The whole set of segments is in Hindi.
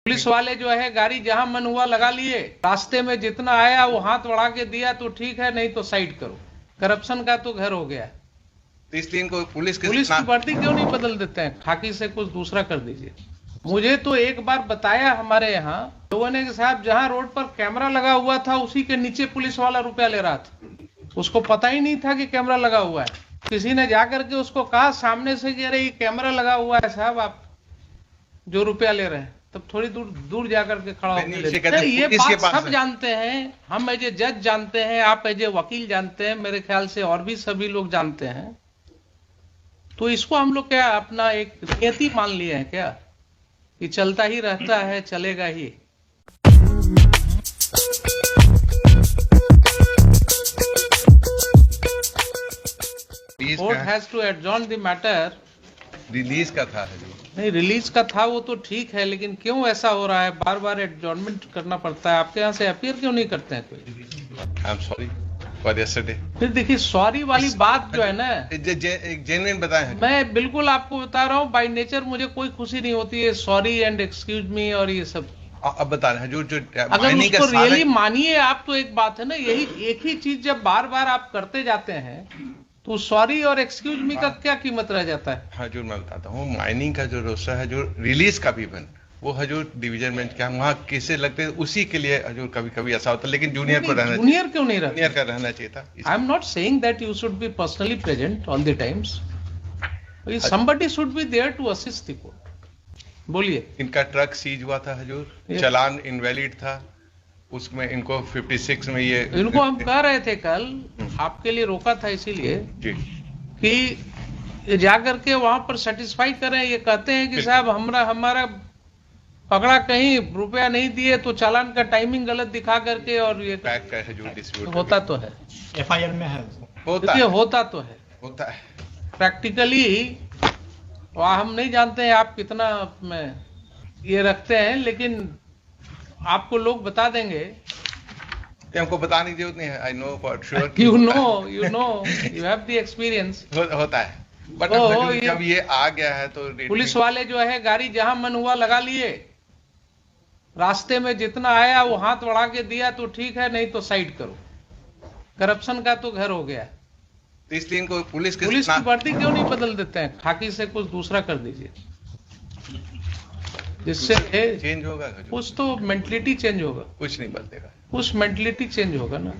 पुलिस वाले जो है गाड़ी जहां मन हुआ लगा लिए, रास्ते में जितना आया वो हाथ बढ़ा के दिया तो ठीक है, नहीं तो साइड करो। करप्शन का तो घर हो गया। तो इसलिए इनको पुलिस की वर्दी क्यों नहीं बदल देते हैं? खाकी से कुछ दूसरा कर दीजिए। मुझे तो एक बार बताया हमारे यहाँ लोगों ने कि साहब जहां रोड पर कैमरा लगा हुआ था उसी के नीचे पुलिस वाला रुपया ले रहा था। उसको पता ही नहीं था कि कैमरा लगा हुआ है। किसी ने जाकर के उसको कहा सामने से कि अरे ये कैमरा लगा हुआ है साहब, आप जो रुपया ले रहे हैं। तब थोड़ी दूर जाकर के खड़ा होकर ये बात सब जानते हैं, हम एज ए जज जानते हैं, आप एज ए वकील जानते हैं, मेरे ख्याल से और भी सभी लोग जानते हैं। तो इसको हम लोग क्या अपना एक नियति मान लिए हैं क्या कि चलता ही रहता है, चलेगा ही। Court has to adjourn the matter. Release का था नहीं, रिलीज का था वो तो ठीक है, लेकिन क्यों ऐसा हो रहा है? बार बार एडजॉर्नमेंट करना पड़ता है। आपके यहाँ से अपीयर क्यों नहीं करते हैं कोई? I am sorry for yesterday. फिर देखिए सॉरी वाली बात जो है ना, एक जेन्युइन बताएं। मैं बिल्कुल आपको बता रहा हूँ, बाय नेचर मुझे कोई खुशी नहीं होती है सॉरी एंड एक्सक्यूज मी और ये सब। अब बता रहे हैं जो अगर उसको रियली मानिए आप तो एक बात है ना, यही एक ही चीज जब बार बार आप करते जाते हैं तो सॉरी और एक्सक्यूज मी का क्या कीमत रह जाता है? हजूर मैं बताता हूँ, माइनिंग का जो रोस्टर है, जो रिलीज का भी बन वो हजूर डिवीजन बेंच क्या वहाँ केसेस लगते हैं, उसी के लिए हजूर कभी कभी ऐसा होता है। लेकिन जूनियर को रहना, जूनियर क्यों नहीं रहना? जूनियर का रहना चाहिए था। I am not saying that you should be personally present on the times, somebody should be there to assist the court. बोलिए। इनका ट्रक सीज हुआ था हजूर, चालान इनवैलिड था, उसमें इनको 56 में ये इनको हम कह रहे थे कल, आपके लिए रोका था इसीलिए कि जाकर के वहां पर सेटिस्फाई करें। ये कहते हैं कि साहब हमारा पकड़ा कहीं, रुपया नहीं दिए तो चालान का टाइमिंग गलत दिखा करके, और ये होता तो है, FIR में है, होता तो है, होता है प्रैक्टिकली। हम नहीं जानते हैं आप कितना में ये रखते हैं, लेकिन आपको लोग बता देंगे। हमको बताने की जरूरत नहीं है। I know for sure, you have the experience. होता है, बट जब ये आ गया है तो पुलिस वाले जो है गाड़ी जहां मन हुआ लगा लिए, रास्ते में जितना आया वो हाथ बढ़ा के दिया तो ठीक है, नहीं तो साइड करो। करप्शन का तो घर हो गया। तो इसलिए इनको पुलिस की वर्दी क्यों नहीं बदल देते हैं? खाकी से कुछ दूसरा कर दीजिए, जिससे चेंज होगा, कुछ तो मेंटलिटी चेंज होगा। कुछ नहीं बदलेगा, कुछ मेंटलिटी चेंज होगा ना।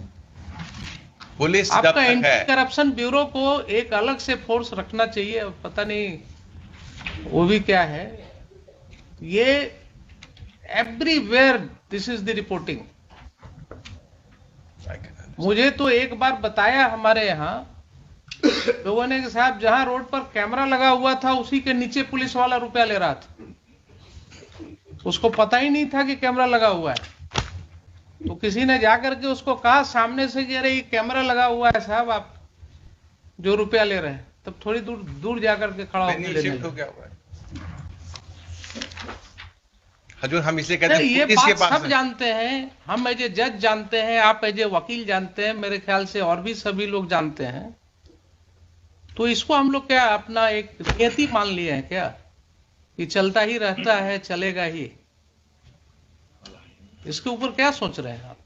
पुलिस आपका एंटी करप्शन ब्यूरो को एक अलग से फोर्स रखना चाहिए। पता नहीं वो भी क्या है, ये everywhere this is the reporting. मुझे तो एक बार बताया हमारे यहाँ लोगों ने कि साहब जहां रोड पर कैमरा लगा हुआ था उसी के नीचे पुलिस वाला रुपया ले रहा था। उसको पता ही नहीं था कि कैमरा लगा हुआ है। तो किसी ने जाकर के उसको कहा सामने से कि अरे ये कैमरा लगा हुआ है साहब, आप जो रुपया ले रहे हैं। तब थोड़ी दूर जाकर के खड़ा होकर हजूर हम इसे कहते हैं, ये बात सब जानते हैं, हम एज ए जज जानते हैं, आप एज ए वकील जानते हैं, मेरे ख्याल से और भी सभी लोग जानते हैं। तो इसको हम लोग क्या अपना एक नियति मान लिए हैं क्या कि चलता ही रहता है, चलेगा ही। इसके ऊपर क्या सोच रहे हैं आप?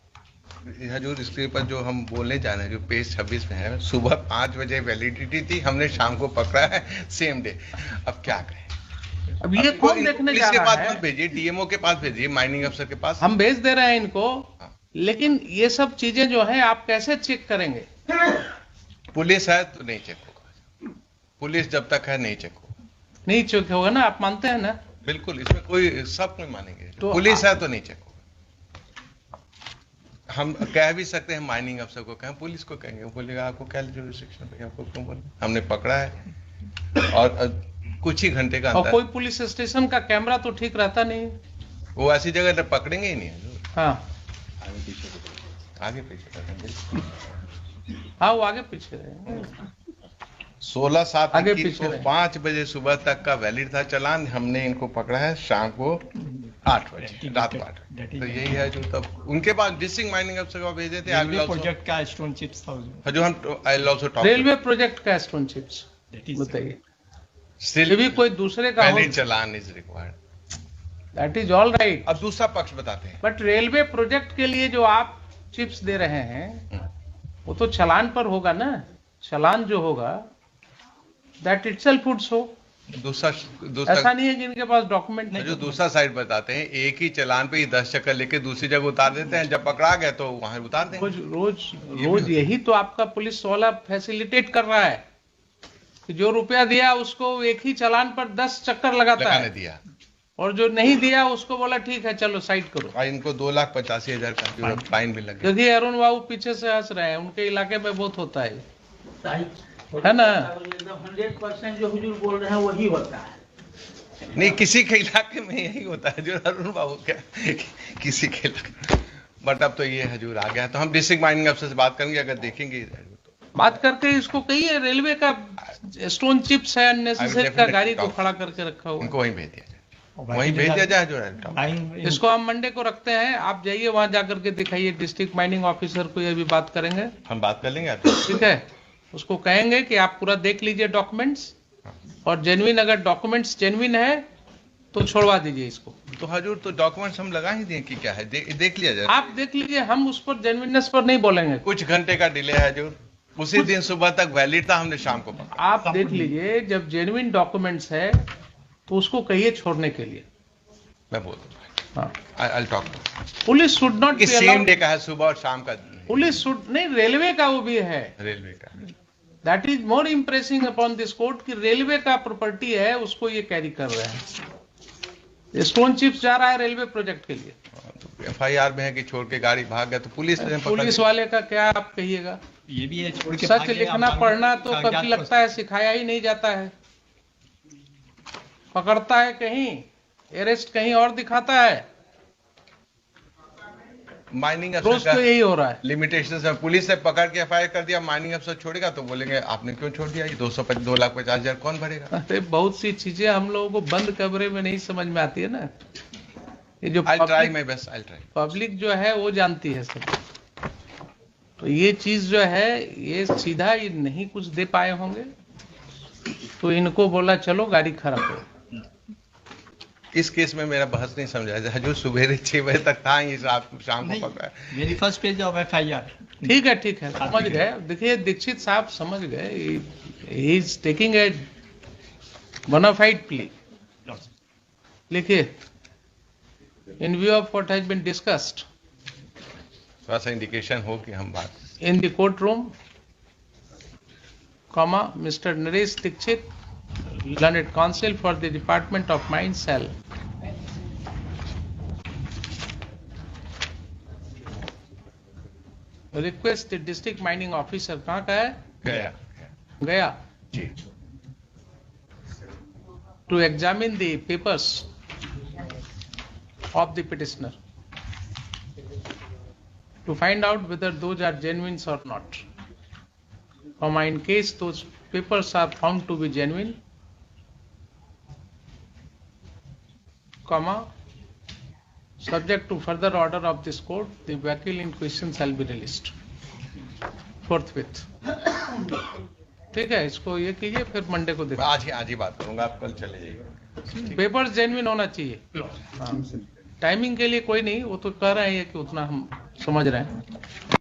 हजूर इसके ऊपर जो हम बोलने जा रहे हैं, जो पेज 26 में है, सुबह 5 बजे वैलिडिटी थी, हमने शाम को पकड़ा है सेम डे। अब क्या करें? अब ये कौन देखने जा रहा है? मत भेजिए, डीएमओ के पास भेजिए, माइनिंग अफसर के पास। हम भेज दे रहे हैं इनको, लेकिन ये सब चीजें जो है आप कैसे चेक करेंगे? पुलिस है तो नहीं चेक होगा। पुलिस जब तक है नहीं चेक होगा। नहीं चेक होगा ना, आप मानते हैं ना? बिल्कुल, इसमें कोई सब कोई मानेंगे। तो पुलिस है तो नहीं चेक होगा। हम कह भी सकते हैं माइनिंग अफसर को कहें, पुलिस को कहेंगे, वो बोलेगा आपको क्या जुरिस्डिक्शन पे, आपको क्यों बोले, हमने पकड़ा है। और कुछ ही घंटे का और कोई पुलिस स्टेशन का कैमरा तो ठीक रहता नहीं, वो ऐसी जगह पकड़ेंगे ही नहीं। हाँ आगे पीछे, हाँ वो आगे पीछे 16/7 को 5 बजे सुबह तक का वैलिड था चालान। हमने इनको पकड़ा है शाम को 8 बजे, रात को 8 बजे। तो यही है जो तब उनके पास डिस्ट्रिक्ट माइनिंग अफसर को भेजे थे। रेलवे प्रोजेक्ट का स्टोन चिप्स था जो हम I also talk, railway project का स्टोन चिप्स बताइए। स्टिल भी कोई दूसरे का valid challan is required. That is all right, अब दूसरा पक्ष बताते हैं। बट रेलवे प्रोजेक्ट के लिए जो आप चिप्स दे रहे हैं वो तो चालान पर होगा ना, चालान जो होगा दैट इटसेल्फ वुड शो। दूसरा ऐसा नहीं है कि इनके पास डॉक्यूमेंट नहीं। जो दूसरा साइड बताते हैं, एक ही चालान पे ही 10 चक्कर लेके दूसरी जगह उतार देते हैं, जब पकड़ा गए तो वहां उतार देंगे। रोज यही तो आपका पुलिस वाला फैसिलिटेट कर रहा है कि जो रुपया दिया उसको एक ही चालान पर 10 चक्कर लगाता है, दिया, और जो नहीं दिया उसको बोला ठीक है चलो साइड करो। और इनको 2,85,000 का जो फाइन भी लगे। देखिए अरुण बाबू पीछे से हंस रहे हैं, उनके इलाके में बहुत होता है ना। 100% जो हुजूर बोल रहे हैं वही होता है। नहीं, किसी के इलाके में यही होता है जो अरुण बाबू क्या किसी के इलाके। बट अब तो ये हजूर आ गया, तो हम डिस्ट्रिक्ट माइनिंग अफसर से बात करेंगे, अगर देखेंगे तो बात करके इसको कहिए रेलवे का स्टोन चिप्स है अननेसेसरी का गाड़ी को खड़ा करके रखा हुआ, इनको वहीं भेज दिया जाए, वहीं भेज दिया जाए जो है। इसको हम मंडे को रखते हैं, आप जाइए वहां जाकर के दिखाइए, डिस्ट्रिक्ट माइनिंग ऑफिसर को ये भी बात करेंगे, हम बात कर लेंगे आपसे। ठीक है। उसको कहेंगे कि आप पूरा देख लीजिए डॉक्यूमेंट्स, और जेन्युइन अगर डॉक्यूमेंट्स जेन्युइन है तो छोड़वा दीजिए इसको। तो हजूर तो डॉक्यूमेंट्स हम लगा ही दें कि क्या है, देख लिया जाए। आप देख लीजिए, हम उस पर जेन्युइननेस पर नहीं बोलेंगे। कुछ घंटे का डिले है हजूर, उसी दिन सुबह तक वैलिड था, हमने शाम को पकड़ा। आप देख लीजिए, जब जेन्युइन डॉक्यूमेंट्स है तो उसको कहिए छोड़ने के लिए। मैं बोल दूंगा, हाँ, I'll talk. Police should not be same day का है, सुबह और शाम का। पुलिस शुड नहीं, रेलवे का वो भी है, रेलवे का। That is more impressing upon this court कि रेलवे का प्रॉपर्टी है, उसको ये कैरी कर रहे हैं। स्टोन चिप्स जा रहा है रेलवे प्रोजेक्ट के लिए, तो FIR में है कि छोड़ के गाड़ी भाग गया, तो पुलिस वाले का क्या आप कहिएगा। ये भी है, छोड़ के सच भाग गए, लिखना आप पढ़ना तो कागजात कभी लगता है सिखाया ही नहीं जाता है, पकड़ता है कहीं, अरेस्ट कहीं और दिखाता है। माइनिंग रोज अफसर तो यही हो रहा है। लिमिटेशन है, पुलिस ने पकड़ के FIR कर दिया, माइनिंग अफसर छोड़ेगा तो बोलेंगे आपने क्यों छोड़ दिया, ये 2,50,000 कौन भरेगा। अरे बहुत सी चीजें हम लोगों को बंद कमरे में नहीं समझ में आती है ना, ये जो I'll try my best, I'll try. Public जो है वो जानती है सब। तो ये चीज जो है ये सीधा ये नहीं कुछ दे पाए होंगे, तो इनको बोला चलो गाड़ी खड़ा करो। इस केस में मेरा बहस नहीं समझा, हजूर सुबह 6 बजे तक था, ये शाम को पकड़ा है। मेरी फर्स्ट पेज ऑफ FIR। ठीक है समझ गए। देखिए दीक्षित साहब समझ गए, he is taking a bonafide plea. लिखिए, in view of what has been discussed थोड़ा सा इंडिकेशन हो कि हम बात in the courtroom, Mr. Naresh Dixit, learned counsel for the Department of Mines shall request the district mining officer, कहाँ का है? गया जी, to examine the papers of the petitioner, to find out whether those are genuine or not. In case those papers are found to be genuine, subject to further order of this court, the vehicle in question shall be released forthwith. ठीक है, इसको ये कीजिए, फिर मंडे को देखो। आज ही बात करूंगा, आप कल चले जाइएगा। पेपर्स जेन्युइन होना चाहिए। हाँ, टाइमिंग के लिए कोई नहीं, वो तो कह रहे हैं कि उतना हम समझ रहे हैं।